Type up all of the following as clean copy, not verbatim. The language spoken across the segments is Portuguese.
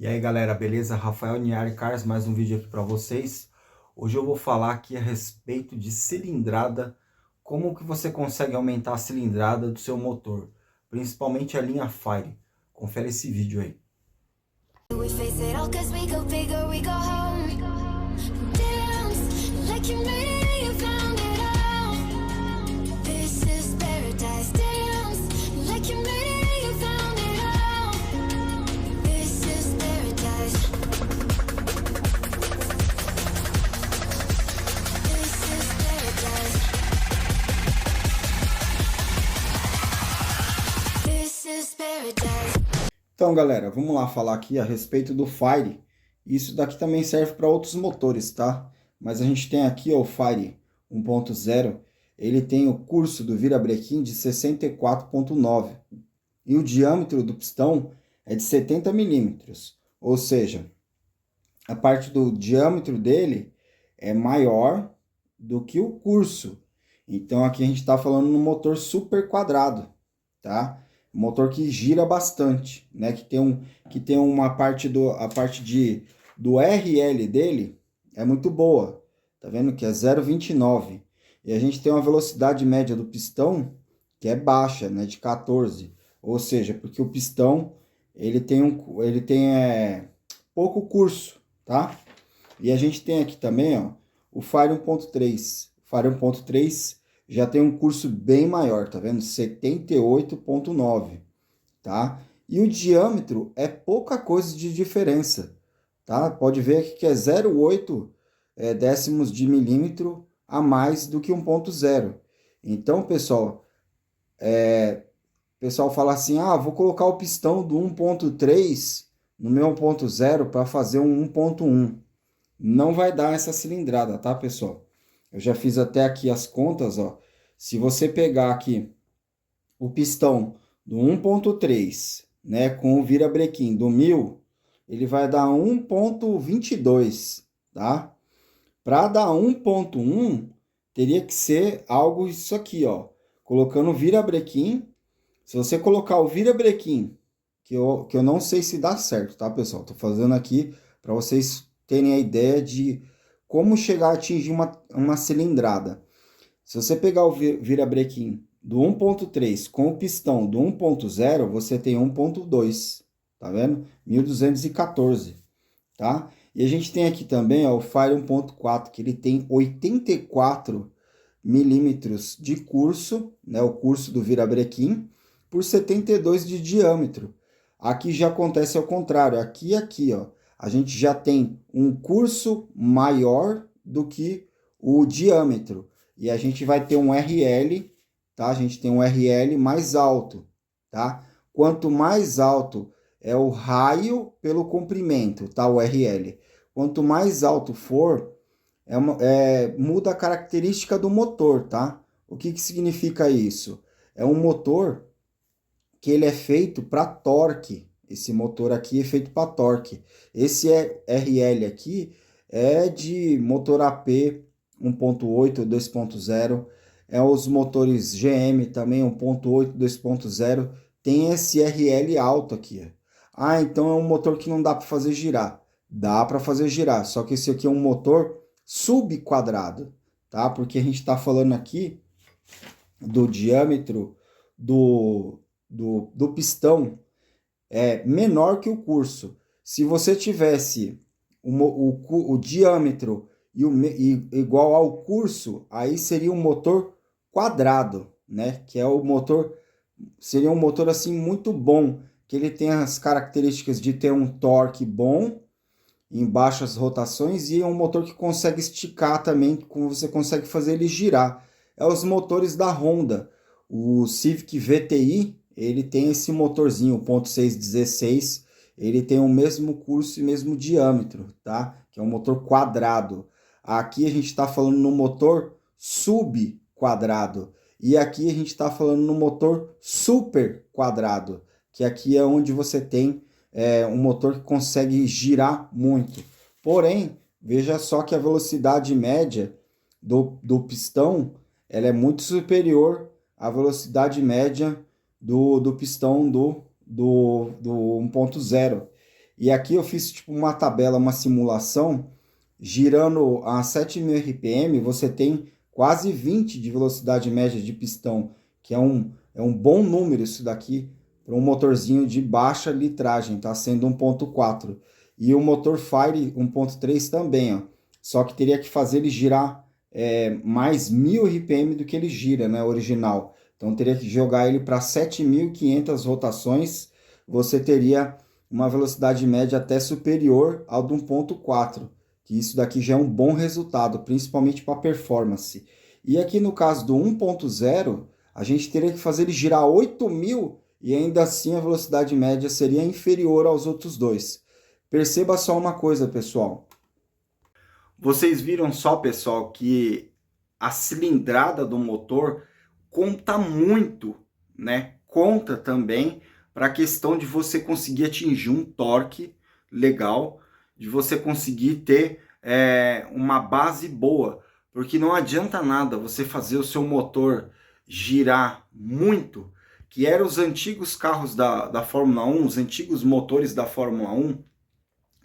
E aí galera, beleza? Rafael Niari Cars, mais um vídeo aqui para vocês. Hoje eu vou falar aqui a respeito de cilindrada, como que você consegue aumentar a cilindrada do seu motor, principalmente a linha Fire. Confere esse vídeo aí. Então galera, vamos lá falar aqui a respeito do Fire. Isso daqui também serve para outros motores, tá? Mas a gente tem aqui ó, o Fire 1.0, ele tem o curso do virabrequim de 64,9 e o diâmetro do pistão é de 70 milímetros, ou seja, a parte do diâmetro dele é maior do que o curso. Então aqui a gente está falando no motor super quadrado, tá? Motor que gira bastante, né? Que tem uma parte do RL dele é muito boa. Tá vendo que é 0,29. E a gente tem uma velocidade média do pistão que é baixa, né, de 14. Ou seja, porque o pistão ele tem pouco curso, tá? E a gente tem aqui também, ó, o Fire 1.3. O Fire 1.3 já tem um curso bem maior, tá vendo? 78,9, tá? E o diâmetro é pouca coisa de diferença, tá? Pode ver aqui que é 0,8 décimos de milímetro a mais do que 1.0. Então, pessoal, o pessoal fala assim, ah, vou colocar o pistão do 1.3 no meu 1.0 para fazer um 1.1. Não vai dar essa cilindrada, tá, pessoal? Eu já fiz até aqui as contas, ó. Se você pegar aqui o pistão do 1.3, né, com o virabrequim do 1000, ele vai dar 1.22, tá? Para dar 1.1, teria que ser algo isso aqui, ó. Colocando o virabrequim. Se você colocar o virabrequim, que eu não sei se dá certo, tá, pessoal? Tô fazendo aqui para vocês terem a ideia de como chegar a atingir uma cilindrada. Se você pegar o virabrequim do 1.3 com o pistão do 1.0, você tem 1.2, tá vendo? 1214, tá? E a gente tem aqui também ó, o Fire 1.4, que ele tem 84 milímetros de curso, né? O curso do virabrequim, por 72 de diâmetro. Aqui já acontece ao contrário, aqui, ó, a gente já tem um curso maior do que o diâmetro. E a gente vai ter um RL, tá? A gente tem um RL mais alto, tá? Quanto mais alto é o raio pelo comprimento, tá? O RL. Quanto mais alto for, muda a característica do motor, tá? O que significa isso? É um motor que ele é feito para torque. Esse motor aqui é feito para torque. Esse RL aqui é de motor AP 1.8, 2.0. É os motores GM também 1.8, 2.0. Tem esse RL alto aqui. Ah, então é um motor que não dá para fazer girar. Dá para fazer girar, só que esse aqui é um motor subquadrado, tá? Porque a gente está falando aqui do diâmetro do pistão menor que o curso. Se você tivesse o diâmetro igual ao curso, aí seria um motor quadrado, né? Que é o motor, seria um motor assim muito bom, que ele tem as características de ter um torque bom em baixas rotações e é um motor que consegue esticar também, como você consegue fazer ele girar. É os motores da Honda. O Civic VTI, ele tem esse motorzinho 1.616, ele tem o mesmo curso e mesmo diâmetro, tá? Que é um motor quadrado. Aqui a gente está falando no motor subquadrado. E aqui a gente está falando no motor super quadrado, que aqui é onde você tem um motor que consegue girar muito. Porém, veja só que a velocidade média do pistão ela é muito superior à velocidade média do pistão do 1.0. E aqui eu fiz tipo uma tabela, uma simulação, girando a 7.000 RPM, você tem quase 20 de velocidade média de pistão, que é um bom número isso daqui, para um motorzinho de baixa litragem, tá sendo 1.4. E o motor Fire 1.3 também, ó. Só que teria que fazer ele girar mais 1.000 RPM do que ele gira, né, original. Então teria que jogar ele para 7.500 rotações, você teria uma velocidade média até superior ao do 1.4, que isso daqui já é um bom resultado, principalmente para performance. E aqui no caso do 1.0, a gente teria que fazer ele girar 8.000 e ainda assim a velocidade média seria inferior aos outros dois. Perceba só uma coisa, pessoal. Vocês viram só, pessoal, que a cilindrada do motor conta muito, né? Conta também para a questão de você conseguir atingir um torque legal, de você conseguir ter uma base boa, porque não adianta nada você fazer o seu motor girar muito, que eram os antigos carros da Fórmula 1, os antigos motores da Fórmula 1,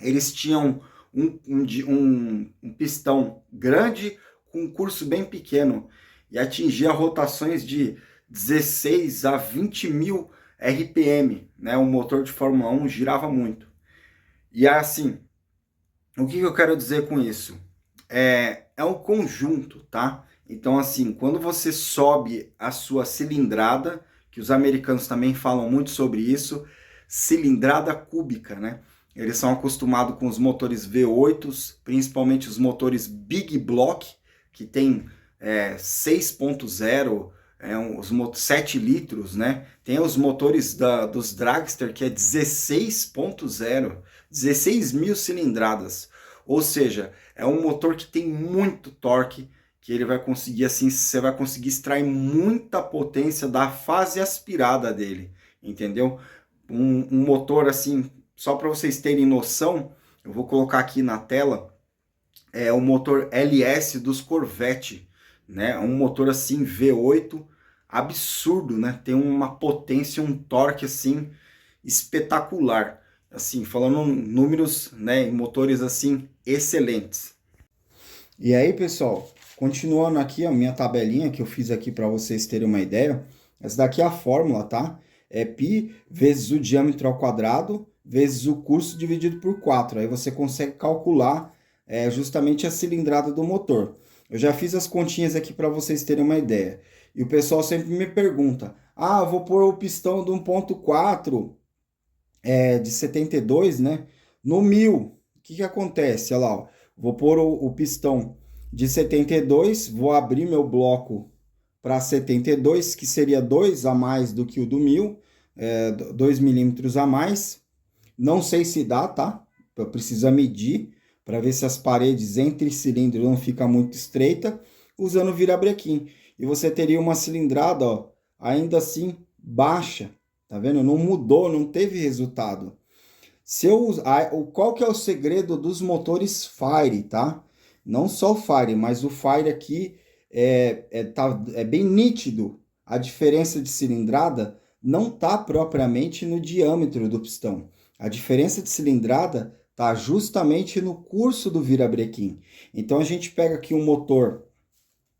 eles tinham um pistão grande com um curso bem pequeno e atingia rotações de 16 a 20.000 RPM, né? O motor de Fórmula 1 girava muito. E assim, o que eu quero dizer com isso? É um conjunto, tá? Então, assim, quando você sobe a sua cilindrada, que os americanos também falam muito sobre isso, cilindrada cúbica, né? Eles são acostumados com os motores V8, principalmente os motores Big Block, que tem 6.0, os 7 litros, né? Tem os motores dos Dragster, que é 16.0, 16.000 cilindradas. Ou seja, é um motor que tem muito torque, que ele vai conseguir, assim, você vai conseguir extrair muita potência da fase aspirada dele, entendeu? Um motor, assim, só para vocês terem noção, eu vou colocar aqui na tela, é o motor LS dos Corvette, né? Um motor, assim, V8, absurdo, né? Tem uma potência, um torque, assim, espetacular. Assim, falando números, né, em motores assim excelentes. E aí, pessoal, continuando aqui a minha tabelinha que eu fiz aqui para vocês terem uma ideia. Essa daqui é a fórmula, tá? É π vezes o diâmetro ao quadrado vezes o curso dividido por 4. Aí você consegue calcular justamente a cilindrada do motor. Eu já fiz as continhas aqui para vocês terem uma ideia. E o pessoal sempre me pergunta: ah, eu vou pôr o pistão do 1.4 de 72, né? No 1.000, o que acontece? Olha lá, ó, vou pôr o pistão de 72, vou abrir meu bloco para 72, que seria 2 a mais do que o do 1.000, 2 milímetros a mais. Não sei se dá, tá? Precisa medir para ver se as paredes entre cilindros não ficam muito estreita, usando o virabrequim. E você teria uma cilindrada, ó, ainda assim baixa. Tá vendo? Não mudou, não teve resultado. Se eu qual que é o segredo dos motores Fire, tá? Não só o Fire, mas o Fire aqui é bem nítido. A diferença de cilindrada não tá propriamente no diâmetro do pistão. A diferença de cilindrada tá justamente no curso do virabrequim. Então a gente pega aqui um motor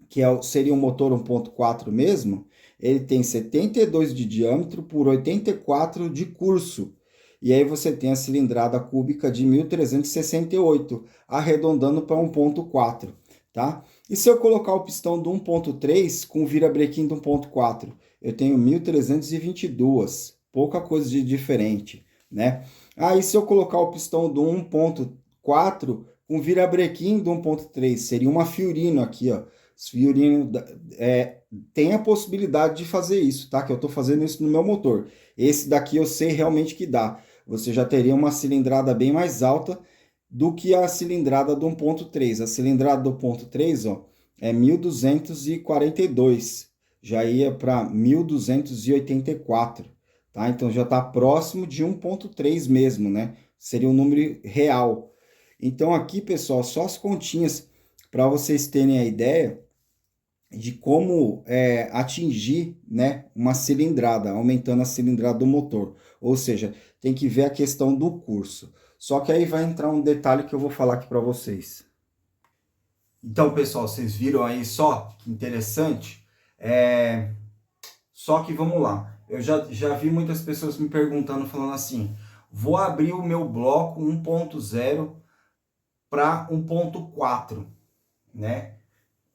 que seria um motor 1.4 mesmo, ele tem 72 de diâmetro por 84 de curso. E aí você tem a cilindrada cúbica de 1.368, arredondando para 1.4, tá? E se eu colocar o pistão do 1.3 com o virabrequim do 1.4, eu tenho 1.322, pouca coisa de diferente, né? Aí se eu colocar o pistão do 1.4 com virabrequim do 1.3, seria uma Fiorino aqui, ó. Fiorino tem a possibilidade de fazer isso, tá? Que eu estou fazendo isso no meu motor. Esse daqui eu sei realmente que dá. Você já teria uma cilindrada bem mais alta do que a cilindrada do 1.3. A cilindrada do 1.3, ó, é 1.242. Já ia para 1.284, tá? Então já está próximo de 1.3 mesmo, né? Seria um número real. Então aqui, pessoal, só as continhas para vocês terem a ideia. de como atingir, né, uma cilindrada, aumentando a cilindrada do motor. Ou seja, tem que ver a questão do curso. Só que aí vai entrar um detalhe que eu vou falar aqui para vocês. Então, pessoal, vocês viram aí só que interessante? Só que vamos lá. Eu já vi muitas pessoas me perguntando, falando assim: vou abrir o meu bloco 1.0 para 1.4, né?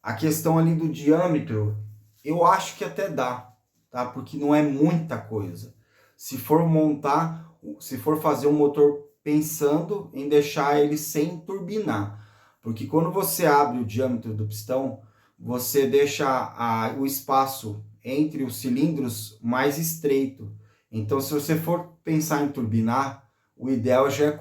A questão ali do diâmetro, eu acho que até dá, tá? Porque não é muita coisa. Se for montar, se for fazer um motor pensando em deixar ele sem turbinar. Porque quando você abre o diâmetro do pistão, você deixa o espaço entre os cilindros mais estreito. Então, se você for pensar em turbinar, o ideal já é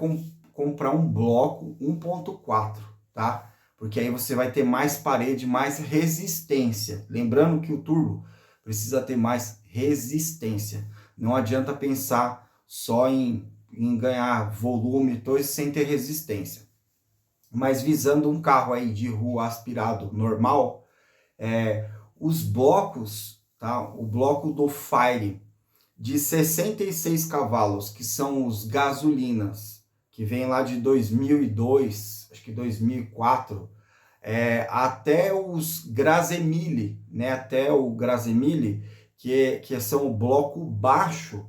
comprar um bloco 1.4, tá? Porque aí você vai ter mais parede, mais resistência. Lembrando que o turbo precisa ter mais resistência. Não adianta pensar só em ganhar volume sem ter resistência. Mas visando um carro aí de rua aspirado normal, os blocos, tá? O bloco do Fire de 66 cavalos, que são os gasolinas, que vem lá de 2002, acho que 2004, até os Grazemille, né? Até o Grazemille, que são o bloco baixo,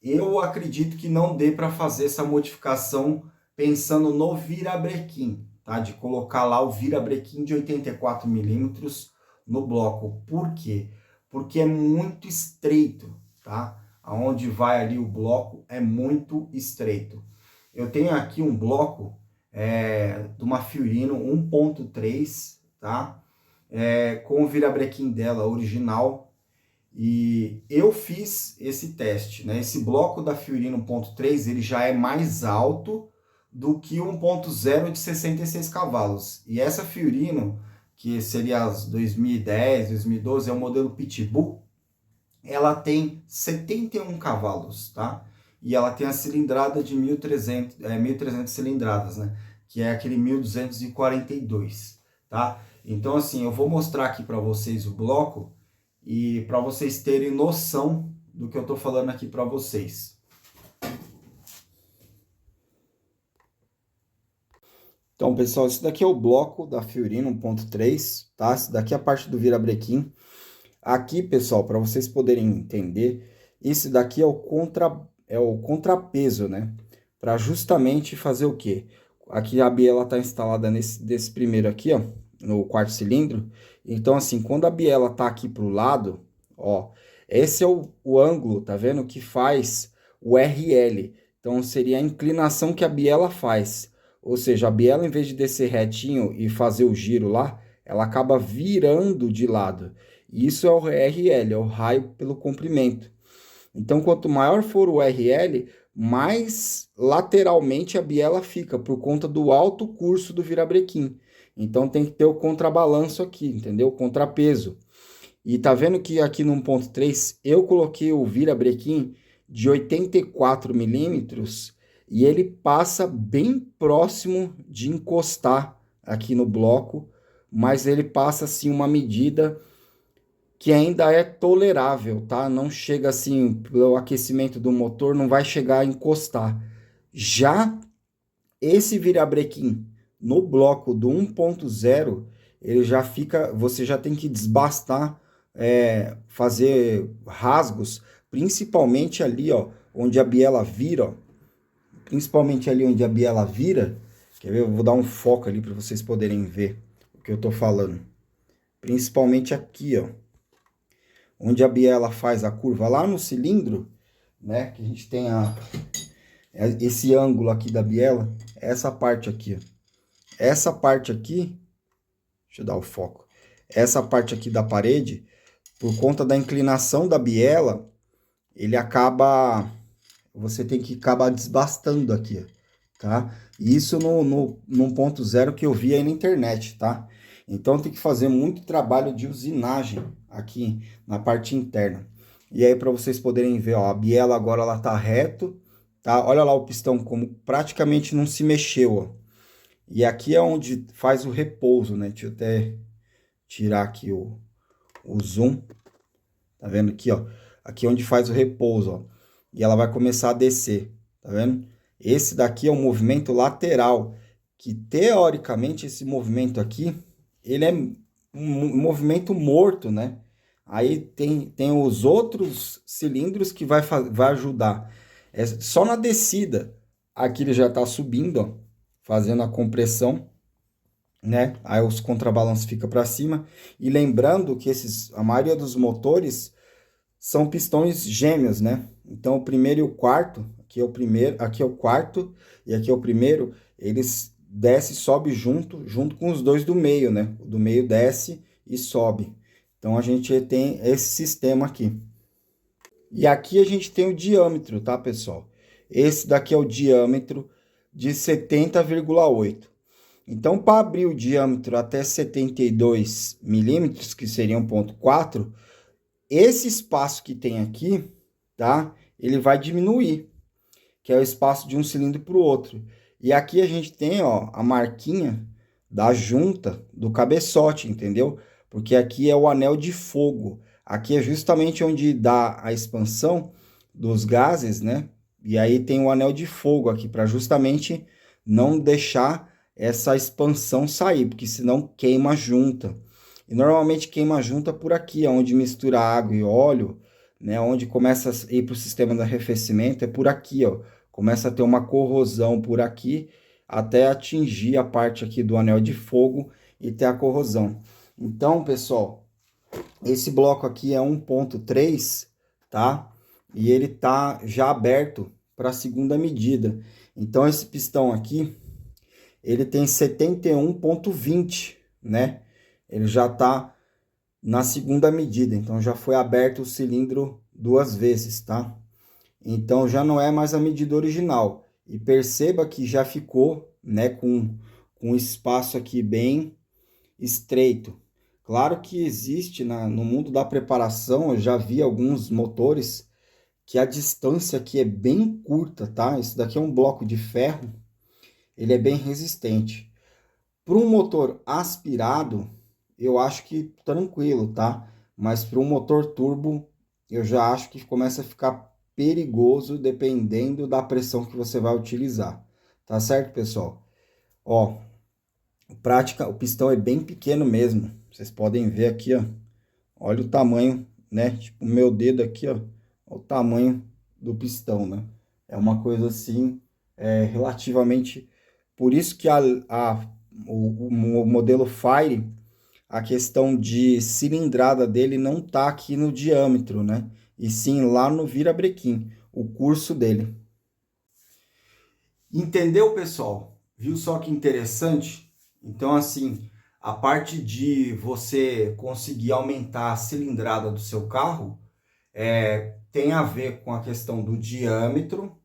eu acredito que não dê para fazer essa modificação pensando no virabrequim, tá? De colocar lá o virabrequim de 84 milímetros no bloco. Por quê? Porque é muito estreito, tá? Aonde vai ali o bloco é muito estreito. Eu tenho aqui um bloco de uma Fiorino 1.3, tá? Com o virabrequim dela original. E eu fiz esse teste, né? Esse bloco da Fiorino 1.3, ele já é mais alto do que o 1.0 de 66 cavalos. E essa Fiorino, que seria as 2010, 2012, é o modelo Pitbull, ela tem 71 cavalos, tá? E ela tem a cilindrada de 1.300 cilindradas, né? Que é aquele 1.242, tá? Então, assim, eu vou mostrar aqui para vocês o bloco e para vocês terem noção do que eu tô falando aqui para vocês. Então, pessoal, esse daqui é o bloco da Fiorino 1.3, tá? Esse daqui é a parte do virabrequim. Aqui, pessoal, para vocês poderem entender, esse daqui é o contrapeso, né? Para justamente fazer o quê? Aqui a biela está instalada desse primeiro aqui, ó, no quarto cilindro. Então, assim, quando a biela tá aqui para o lado, ó, esse é o ângulo, tá vendo? Que faz o RL. Então, seria a inclinação que a biela faz. Ou seja, a biela, em vez de descer retinho e fazer o giro lá, ela acaba virando de lado. Isso é o RL, é o raio pelo comprimento. Então, quanto maior for o RL, mais lateralmente a biela fica, por conta do alto curso do virabrequim. Então, tem que ter o contrabalanço aqui, entendeu? O contrapeso. E tá vendo que aqui no 1.3 eu coloquei o virabrequim de 84 milímetros e ele passa bem próximo de encostar aqui no bloco, mas ele passa assim uma medida que ainda é tolerável, tá? Não chega assim, pelo aquecimento do motor, não vai chegar a encostar. Já esse virabrequim no bloco do 1.0, ele já fica, você já tem que desbastar, fazer rasgos, principalmente ali, ó, onde a biela vira, ó, principalmente ali onde a biela vira. Quer ver? Eu vou dar um foco ali para vocês poderem ver o que eu tô falando. Principalmente aqui, ó, onde a biela faz a curva lá no cilindro, né? Que a gente tem esse ângulo aqui da biela, essa parte aqui, ó. Essa parte aqui, deixa eu dar o foco. Essa parte aqui da parede, por conta da inclinação da biela, ele acaba, você tem que acabar desbastando aqui, tá? Isso no 1.0 que eu vi aí na internet, tá? Então tem que fazer muito trabalho de usinagem aqui na parte interna. E aí para vocês poderem ver, ó, a biela agora ela tá reto, tá? Olha lá o pistão como praticamente não se mexeu, ó. E aqui é onde faz o repouso, né? Deixa tirar aqui o zoom. Tá vendo aqui, ó? Aqui onde faz o repouso, ó. E ela vai começar a descer, tá vendo? Esse daqui é um movimento lateral, que teoricamente esse movimento aqui, ele é um movimento morto, né? Aí tem os outros cilindros que vai ajudar. É só na descida, aqui ele já tá subindo, ó, fazendo a compressão, né? Aí os contrabalanços ficam para cima. E lembrando que a maioria dos motores são pistões gêmeos, né? Então o primeiro e o quarto, aqui é o primeiro, aqui é o quarto e aqui é o primeiro, eles desce e sobe junto com os dois do meio, né? O do meio desce e sobe. Então a gente tem esse sistema aqui. E aqui a gente tem o diâmetro, tá, pessoal? Esse daqui é o diâmetro de 70,8. Então, para abrir o diâmetro até 72 milímetros, que seria 1,4, esse espaço que tem aqui, tá? Ele vai diminuir, que é o espaço de um cilindro para o outro. E aqui a gente tem, ó, a marquinha da junta do cabeçote, entendeu? Porque aqui é o anel de fogo. Aqui é justamente onde dá a expansão dos gases, né? E aí tem o anel de fogo aqui para justamente não deixar essa expansão sair, porque senão queima a junta. E normalmente queima a junta por aqui, onde mistura água e óleo, né? Onde começa a ir para o sistema de arrefecimento, é por aqui, ó. Começa a ter uma corrosão por aqui, até atingir a parte aqui do anel de fogo e ter a corrosão. Então, pessoal, esse bloco aqui é 1,3, tá? E ele tá já aberto para a segunda medida. Então, esse pistão aqui, ele tem 71,20, né? Ele já tá na segunda medida, então já foi aberto o cilindro 2 vezes, tá? Então já não é mais a medida original. E perceba que já ficou, né, com um espaço aqui bem estreito. Claro que existe no mundo da preparação, eu já vi alguns motores que a distância aqui é bem curta, tá? Isso daqui é um bloco de ferro, ele é bem resistente. Para um motor aspirado, eu acho que tranquilo, tá? Mas para um motor turbo, eu já acho que começa a ficar perigoso dependendo da pressão que você vai utilizar. Tá certo, pessoal? Ó, prática, o pistão é bem pequeno mesmo. Vocês podem ver aqui, ó. Olha o tamanho, né? Tipo, o meu dedo aqui, ó. O tamanho do pistão, né? É uma coisa assim, relativamente. Por isso que o modelo Fire, a questão de cilindrada dele não tá aqui no diâmetro, né? E sim lá no virabrequim, o curso dele. Entendeu, pessoal? Viu só que interessante? Então, assim, a parte de você conseguir aumentar a cilindrada do seu carro tem a ver com a questão do diâmetro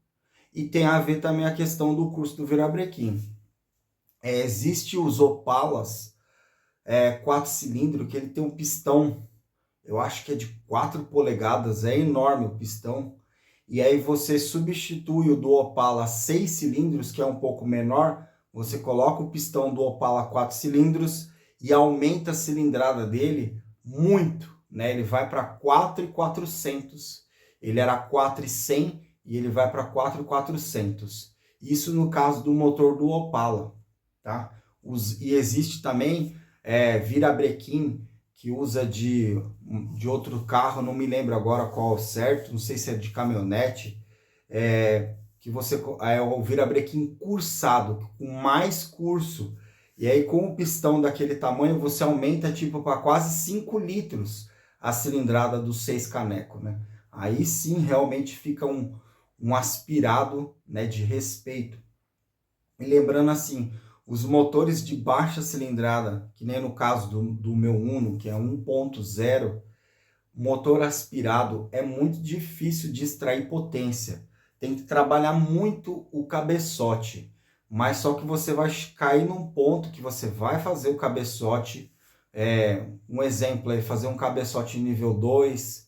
e tem a ver também a questão do curso do virabrequim. Existe os Opalas 4 cilindros, que ele tem um pistão, eu acho que é de 4 polegadas, é enorme o pistão. E aí você substitui o do Opala 6 cilindros, que é um pouco menor, você coloca o pistão do Opala 4 cilindros e aumenta a cilindrada dele muito, né? Ele vai para 4.400. Ele era 4.100 e ele vai para 4.400. Isso no caso do motor do Opala, tá? E existe também virabrequim que usa de outro carro, não me lembro agora qual certo, não sei se é de caminhonete, que você o virabrequim cursado, com mais curso. E aí com o pistão daquele tamanho, você aumenta tipo para quase 5 litros a cilindrada dos 6 canecos, né? Aí sim realmente fica um aspirado, né, de respeito. E lembrando assim, os motores de baixa cilindrada, que nem no caso do meu Uno, que é 1.0, motor aspirado é muito difícil de extrair potência. Tem que trabalhar muito o cabeçote. Mas só que você vai cair num ponto que você vai fazer o cabeçote. Um exemplo é fazer um cabeçote nível 2,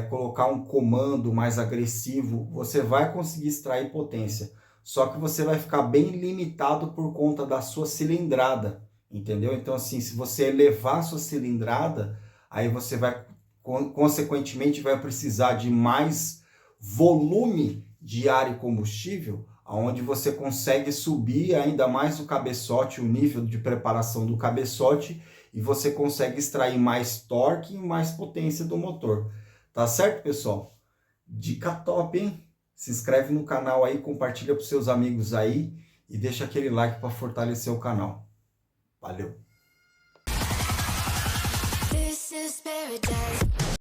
colocar um comando mais agressivo. Você vai conseguir extrair potência. Só que você vai ficar bem limitado por conta da sua cilindrada, entendeu? Então, assim, se você elevar a sua cilindrada, aí você vai, consequentemente, vai precisar de mais volume de ar e combustível, onde você consegue subir ainda mais o cabeçote, o nível de preparação do cabeçote, e você consegue extrair mais torque e mais potência do motor. Tá certo, pessoal? Dica top, hein? Se inscreve no canal aí, compartilha para seus amigos aí e deixa aquele like para fortalecer o canal. Valeu! This is paradise.